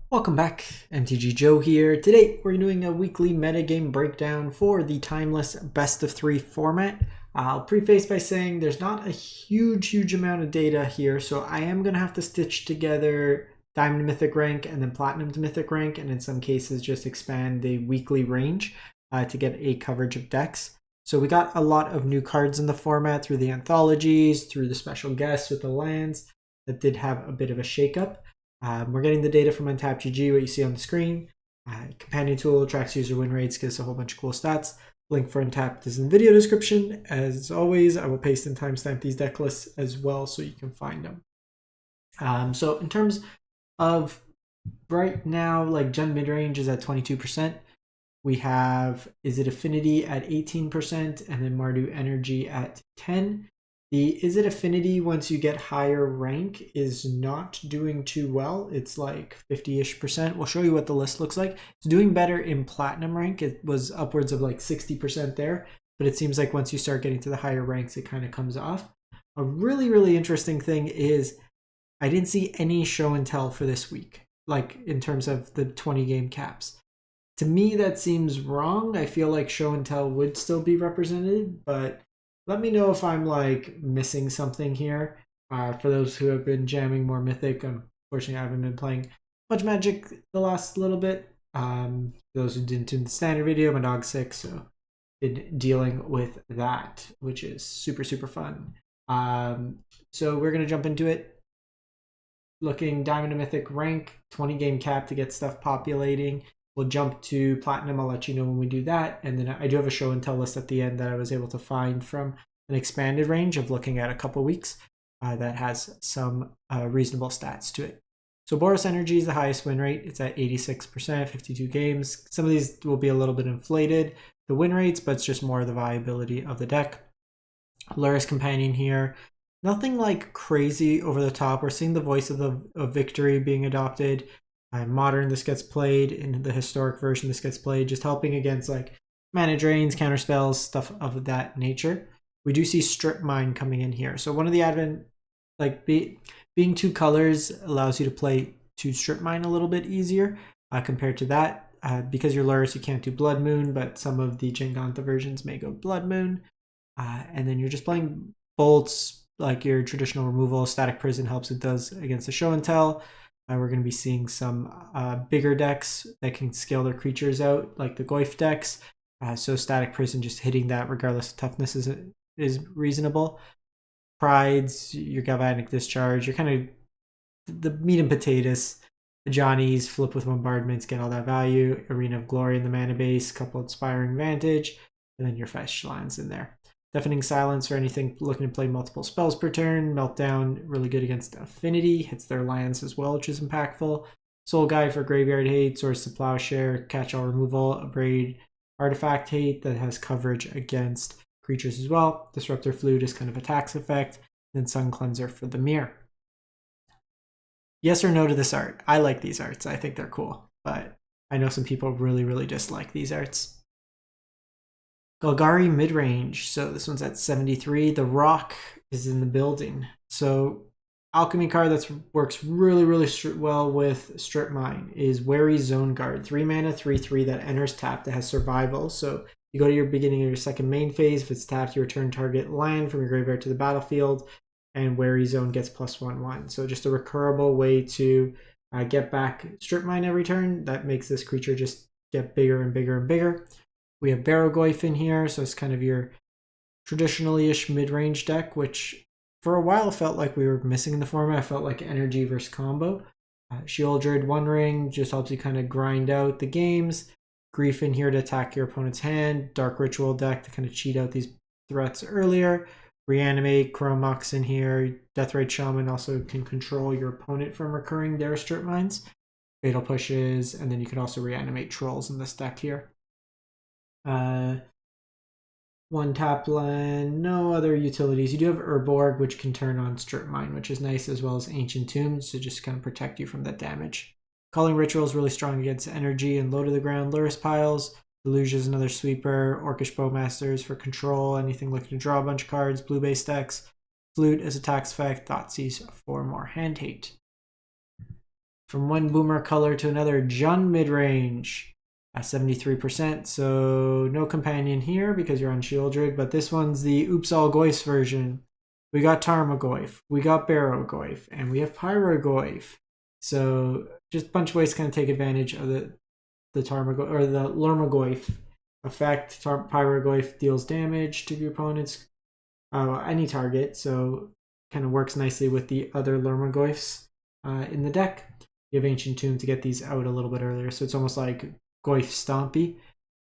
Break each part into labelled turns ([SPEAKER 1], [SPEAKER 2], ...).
[SPEAKER 1] Welcome back, MTG Joe here. Today we're doing a weekly metagame breakdown for the timeless best of 3 format. I'll preface by saying there's not a huge amount of data here, so I am going to have to stitch together Diamond to Mythic rank and then Platinum to Mythic rank, and in some cases just expand the weekly range to get a coverage of decks. So we got a lot of new cards in the format through the anthologies, through the special guests with the lands that did have a bit of a shakeup. We're getting the data from UntappedGG, what you see on the screen. Companion tool tracks user win rates, gives a whole bunch of cool stats. Link for Untapped is in the video description. As always, I will paste and timestamp these deck lists as well so you can find them. So in terms of right now, like Gen Midrange is at 22%. We have Izzet Affinity at 18% and then Mardu Energy at 10%. The Izzet Affinity, once you get higher rank, is not doing too well. It's like 50-ish%. We'll show you what the list looks like. It's doing better in Platinum rank. It was upwards of like 60% there, but it seems like once you start getting to the higher ranks, it kind of comes off. A really interesting thing is I didn't see any show and tell for this week, like in terms of the 20 game caps. To me, that seems wrong. I feel like show and tell would still be represented, but let me know if I'm like missing something here. For those who have been jamming more Mythic, unfortunately I haven't been playing much Magic the last little bit. Those who didn't tune the standard video, my dog's sick, so been dealing with that, which is super fun. So we're gonna jump into it. Looking Diamond to Mythic rank, 20 game cap to get stuff populating. We'll jump to Platinum. I'll let you know when we do that. And then I do have a show and tell list at the end that I was able to find from an expanded range of looking at a couple weeks that has some reasonable stats to it. So Boros Energy is the highest win rate. It's at 86%, 52 games. Some of these will be a little bit inflated, the win rates, but it's just more the viability of the deck. Luris Companion here. Nothing like crazy over the top. We're seeing the voice of victory being adopted. Modern, this gets played. In the historic version, this gets played, just helping against like mana drains, counter spells, stuff of that nature. We do see Strip Mine coming in here. So one of the advent, like being 2 colors allows you to play 2 Strip Mine a little bit easier compared to that. Because you're Luris, you can't do Blood Moon, but some of the Jengantha versions may go Blood Moon. And then you're just playing bolts, like your traditional removal. Static Prison helps it does against the show and tell. We're going to be seeing some bigger decks that can scale their creatures out, like the Goyf decks. So Static Prison, just hitting that regardless of toughness is reasonable. Prides, your Galvanic Discharge, you're kind of the meat and potatoes. The Johnnies, flip with bombardments, get all that value. Arena of Glory in the mana base, couple Inspiring Vantage, and then your Fetch lands in there. Deafening Silence for anything looking to play multiple spells per turn. Meltdown, really good against Affinity. Hits their lands as well, which is impactful. Soul Guide for Graveyard Hate. Swords to Plowshare. Catch-all removal. Abrade Artifact Hate that has coverage against creatures as well. Disruptor Flute is kind of a tax effect. Then Sun Cleanser for the Mirror. Yes or no to this art? I like these arts. I think they're cool. But I know some people really dislike these arts. Golgari Midrange. So this one's at 73. The Rock is in the building. So alchemy card that works really well with Strip Mine is Wary Zone Guard. 3 mana, 3/3 that enters tapped that has survival. So you go to your beginning of your second main phase. If it's tapped, you return target land from your graveyard to the battlefield, and Wary Zone gets +1/1. So just a recurable way to get back Strip Mine every turn. That makes this creature just get bigger and bigger. We have Barrow Goyf in here, so it's kind of your traditionally-ish mid-range deck, which for a while felt like we were missing in the format. I felt like energy versus combo. Sheoldred, One Ring, just helps you kind of grind out the games. Grief in here to attack your opponent's hand. Dark Ritual deck to kind of cheat out these threats earlier. Reanimate, Chromux in here. Deathrite Shaman also can control your opponent from recurring their Strip Mines. Fatal Pushes, and then you can also reanimate Trolls in this deck here. 1 tap land, no other utilities. You do have Urborg, which can turn on Strip Mine, which is nice, as well as Ancient Tombs to just kind of protect you from that damage. Calling Ritual is really strong against energy and low to the ground Luris piles. Deluge is another sweeper. Orcish Bowmasters for control, anything looking to draw a bunch of cards. Blue base decks. Flute as a tax effect. Thoughtseize for more hand hate. From one boomer color to another, Jund Midrange at 73%. So no companion here because you're on Shieldred, but this one's the Oops All Goyfs version. We got Tarmogoyf, we got Barrow-Goyf, and we have Pyro-Goyf. So just a bunch of ways to kind of take advantage of the Tarmogoyf or the Lermogoyf effect. Pyro-Goyf deals damage to your opponent's any target, so kind of works nicely with the other Lermogoyfs in the deck. You have Ancient Tomb to get these out a little bit earlier, so it's almost like Goyf Stompy.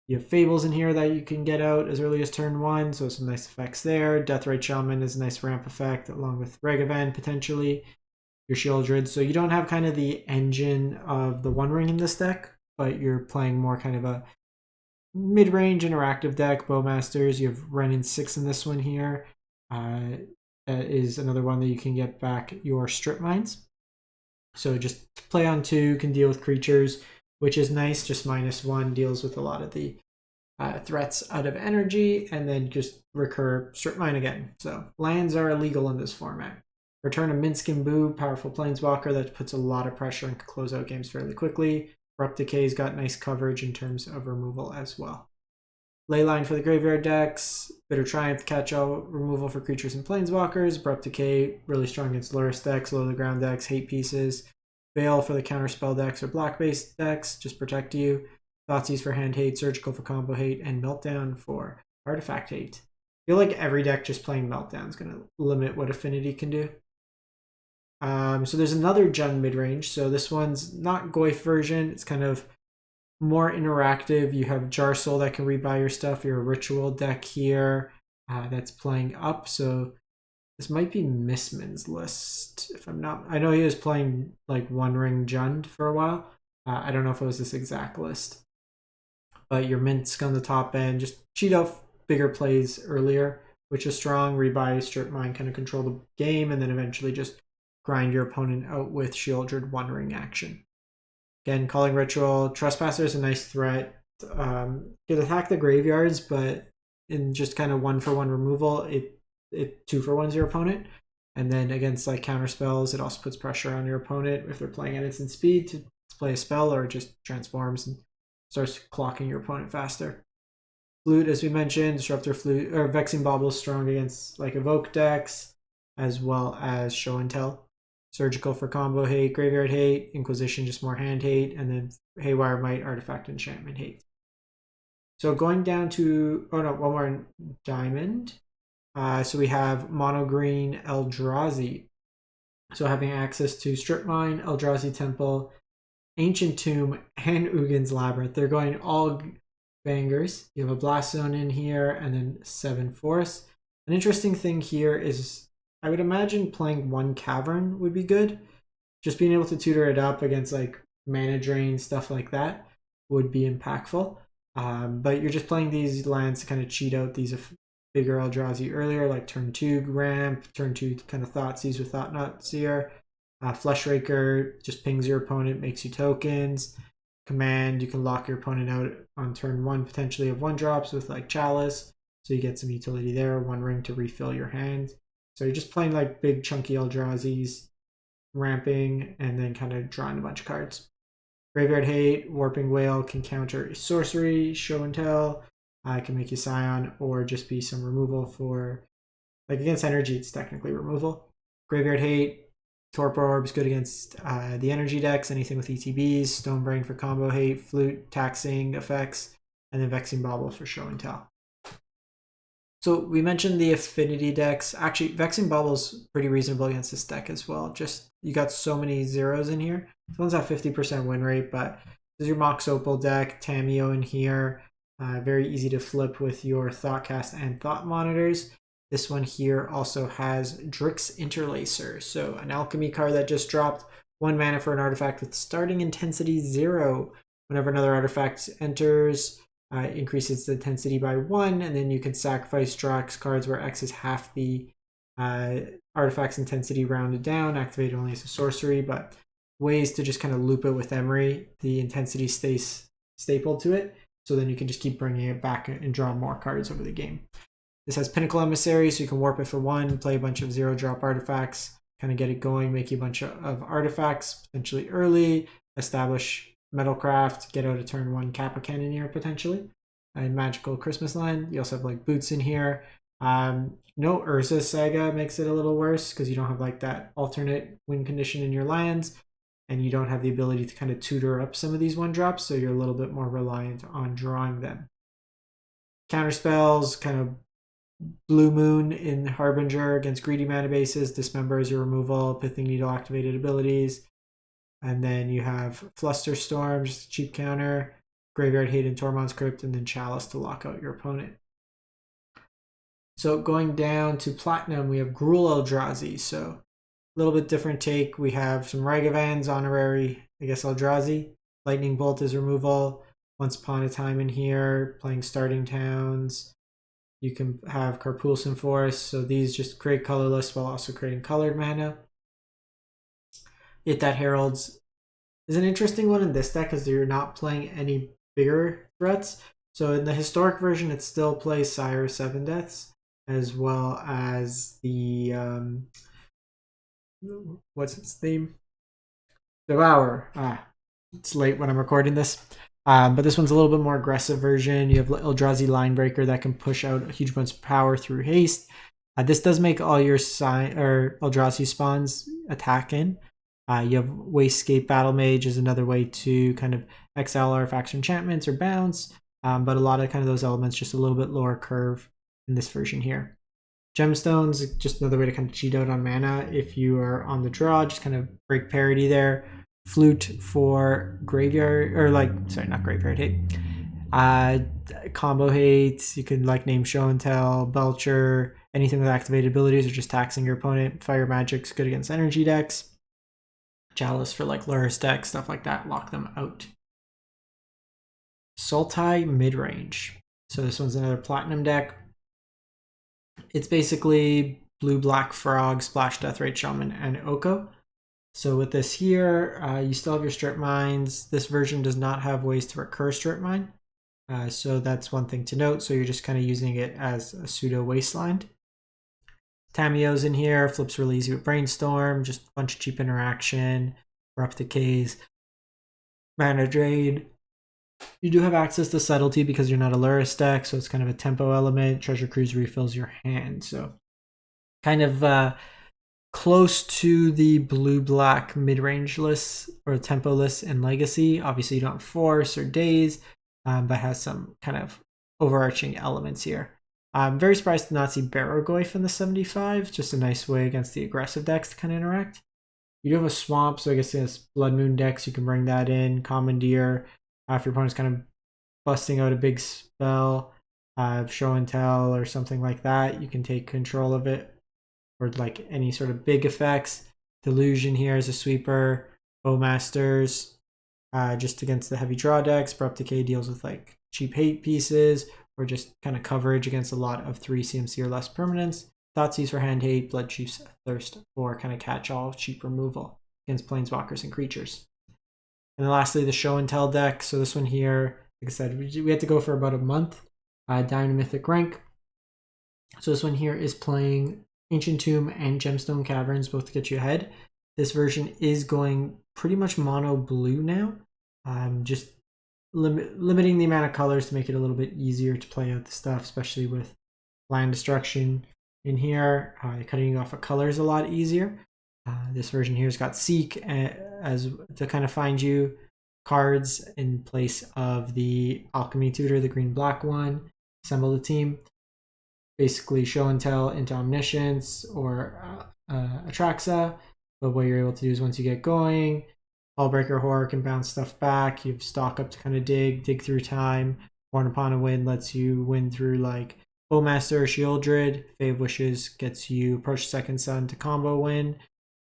[SPEAKER 1] You have Fables in here that you can get out as early as turn 1, so some nice effects there. Deathrite Shaman is a nice ramp effect, along with Regavan potentially. Your Shieldred, so you don't have kind of the engine of the One Ring in this deck, but you're playing more kind of a mid-range interactive deck. Bowmasters, you have Renin 6 in this one here. That is another one that you can get back your Strip Mines. So just play on 2, can deal with creatures, which is nice. Just -1 deals with a lot of the threats out of energy, and then just recur Strip Mine again. So lands are illegal in this format. Return a Minsc Boo, powerful planeswalker that puts a lot of pressure and can close out games fairly quickly. Abrupt Decay's got nice coverage in terms of removal as well. Leyline for the graveyard decks. Bitter Triumph, catch-all removal for creatures and planeswalkers. Abrupt Decay, really strong against Lurrus decks, low to the ground decks, hate pieces. Veil for the counterspell decks or black-based decks, just protect you. Thoughtseize for hand hate, Surgical for combo hate, and Meltdown for artifact hate. I feel like every deck just playing Meltdown is going to limit what Affinity can do. So there's another Jund Midrange. So this one's not Goyf version. It's kind of more interactive. You have Jar Soul that can rebuy your stuff. You're a Ritual deck here that's playing up. So this might be Missman's list. If I'm not, I know he was playing like One Ring Jund for a while. I don't know if it was this exact list. But your Minsc on the top end, just cheat out bigger plays earlier, which is strong. Rebuy, Strip Mine, kind of control the game, and then eventually just grind your opponent out with Shieldred One Ring action. Again, Calling Ritual. Trespasser is a nice threat. Can attack the graveyards, but in just kind of 1-for-1 removal, it 2-for-1s your opponent. And then against like counter spells, it also puts pressure on your opponent if they're playing at instant speed to play a spell, or it just transforms and starts clocking your opponent faster. Flute, as we mentioned, Disruptor Flute or Vexing Bauble is strong against like Evoke decks, as well as Show and Tell. Surgical for combo hate, Graveyard hate, Inquisition just more hand hate, and then Haywire Might, Artifact Enchantment hate. So going down to, one more diamond. So we have Mono Green Eldrazi. So having access to Strip Mine, Eldrazi Temple, Ancient Tomb, and Ugin's Labyrinth. They're going all bangers. You have a Blast Zone in here, and then 7 forests. An interesting thing here is I would imagine playing 1 Cavern would be good. Just being able to tutor it up against like mana drain, stuff like that would be impactful. But you're just playing these lands to kind of cheat out these bigger Eldrazi earlier, like turn 2 ramp, turn 2 kind of Thoughtseize with Thought-Knot Seer. Fleshraker just pings your opponent, makes you tokens. Command, you can lock your opponent out on turn 1 potentially of 1-drops with like Chalice. So you get some utility there, 1 ring to refill your hand. So you're just playing like big chunky Eldrazi's, ramping, and then kind of drawing a bunch of cards. Graveyard hate, Warping Whale can counter sorcery, Show and Tell, can make you Scion, or just be some removal for, like against energy, it's technically removal. Graveyard hate, Torpor Orb's good against the energy decks, anything with ETBs, Stonebrain for combo hate, Flute, taxing effects, and then Vexing Bauble for Show and Tell. So we mentioned the affinity decks. Actually, Vexing Bauble is pretty reasonable against this deck as well. Just you got so many zeros in here. This one's at 50% win rate, but this is your Mox Opal deck, Tamiyo in here. Very easy to flip with your Thoughtcast and Thought Monitors. This one here also has Drix Interlacer. So an alchemy card that just dropped 1 mana for an artifact with starting intensity 0. Whenever another artifact enters, increases the intensity by 1, and then you can sacrifice, draw X cards where X is half the artifact's intensity rounded down, activate only as a sorcery, but ways to just kind of loop it with Emery. The intensity stays stapled to it, so then you can just keep bringing it back and draw more cards over the game. This has Pinnacle Emissary, so you can warp it for 1, play a bunch of 0-drop artifacts, kind of get it going, make you a bunch of artifacts potentially early, establish Metalcraft, get out a turn 1 Kappa Cannoneer potentially, and Magical Christmas Land. You also have like Boots in here. No Urza Saga makes it a little worse because you don't have like that alternate win condition in your lands, and you don't have the ability to kind of tutor up some of these 1-drops, so you're a little bit more reliant on drawing them. Counterspells, kind of Blue Moon in Harbinger against greedy mana bases, dismembers your removal, Pithing Needle activated abilities. And then you have Flusterstorm, just a cheap counter, Graveyard Hate and Tormod's Crypt, and then Chalice to lock out your opponent. So going down to Platinum, we have Gruul Eldrazi. So a little bit different take. We have some Ragavans, Honorary, I guess, Eldrazi. Lightning Bolt is removal. Once Upon a Time in here, playing Starting Towns. You can have Carpulsan Forest. So these just create colorless while also creating colored mana. Yet that Heralds is an interesting one in this deck because you're not playing any bigger threats. So in the historic version, it still plays Sire 7 Deaths, as well as the what's its name? Devour. It's late when I'm recording this. But this one's a little bit more aggressive version. You have Eldrazi Linebreaker that can push out a huge bunch of power through haste. This does make all your Eldrazi spawns attack in. You have Wastegate Battle Mage is another way to kind of exile artifacts or enchantments or bounce. But a lot of kind of those elements just a little bit lower curve in this version here. Gemstones, just another way to kind of cheat out on mana if you are on the draw, just kind of break parity there. Flute for graveyard, or like, sorry, not graveyard hate. Combo hates, you can like name Show and Tell, Belcher, anything with activated abilities or just taxing your opponent. Fire Magic's good against energy decks. Chalice for like Lurrus decks, stuff like that, lock them out. Sultai Midrange. So this one's another Platinum deck. It's basically Blue Black Frog, Splash Deathrite Shaman, and Oko. So with this here, you still have your Strip Mines. This version does not have ways to recur Strip Mine. So that's one thing to note. So you're just kind of using it as a pseudo Wasteland. Tamiyo's in here, flips really easy with Brainstorm, just a bunch of cheap interaction, Corrupt Decays, Mana Drain. You do have access to Subtlety because you're not a Lurrus deck, so it's kind of a tempo element. Treasure Cruise refills your hand, so kind of close to the blue-black mid-range lists or tempo lists in Legacy. Obviously, you don't have Force or Daze, but has some kind of overarching elements here. I'm very surprised to not see Barrow Goyf in the 75. Just a nice way against the aggressive decks to kind of interact. You do have a Swamp, so I guess against Blood Moon decks, you can bring that in. Commandeer, if your opponent's kind of busting out a big spell, Show and Tell or something like that, you can take control of it. Or like any sort of big effects. Delusion here is a sweeper. Bowmasters, just against the heavy draw decks. Corrupt Decay deals with like cheap hate pieces, or just kind of coverage against a lot of 3 CMC or less permanents. Thoughtseize for hand hate, Blood Chief's Thirst for kind of catch-all cheap removal against planeswalkers and creatures. And then lastly, the Show and Tell deck. So this one here, like I said, we had to go for about a month. Down to Mythic rank. So this one here is playing Ancient Tomb and Gemstone Caverns, both to get you ahead. This version is going pretty much mono blue now. Just limiting the amount of colors to make it a little bit easier to play out the stuff, especially with land destruction in here. Cutting off a color is a lot easier. This version here has got Seek as to kind of find you cards in place of the Alchemy Tutor, the green-black one. Assemble the team. Basically Show and Tell into Omniscience or Atraxa. But what you're able to do is once you get going, Hullbreaker Horror can bounce stuff back. You have stock up to kind of dig through time. Born Upon a Wind lets you win through like Bowmaster or Shieldred. Fave Wishes gets you Approach Second Sun to combo win.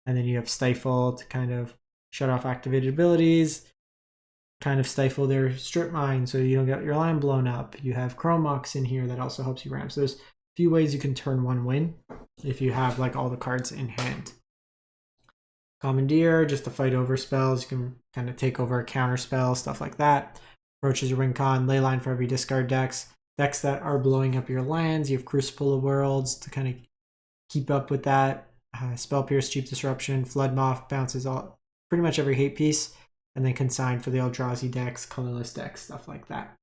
[SPEAKER 1] And then you have Stifle to kind of shut off activated abilities. Kind of stifle their Strip Mine so you don't get your line blown up. You have Chromux in here that also helps you ramp. So there's a few ways you can turn one win if you have like all the cards in hand. Commandeer, just to fight over spells. You can kind of take over a counter spell, stuff like that. Approaches your win con, Leyline for every discard decks. Decks that are blowing up your lands. You have Crucible of Worlds to kind of keep up with that. Spell Pierce, Cheap Disruption, Flood Moth bounces all pretty much every hate piece, and then Consign for the Eldrazi decks, colorless decks, stuff like that.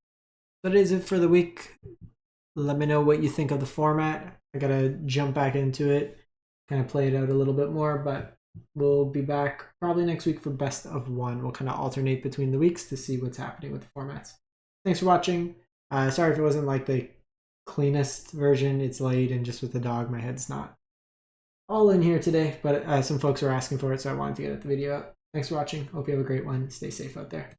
[SPEAKER 1] That is it for the week. Let me know what you think of the format. I gotta jump back into it, kind of play it out a little bit more, but we'll be back probably next week for best of one. We'll kind of alternate between the weeks to see what's happening with the formats. Thanks for watching. Sorry if it wasn't like the cleanest version. It's late and just with the dog, my head's not all in here today, but some folks were asking for it, so I wanted to get the video out. Thanks for watching. Hope you have a great one. Stay safe out there.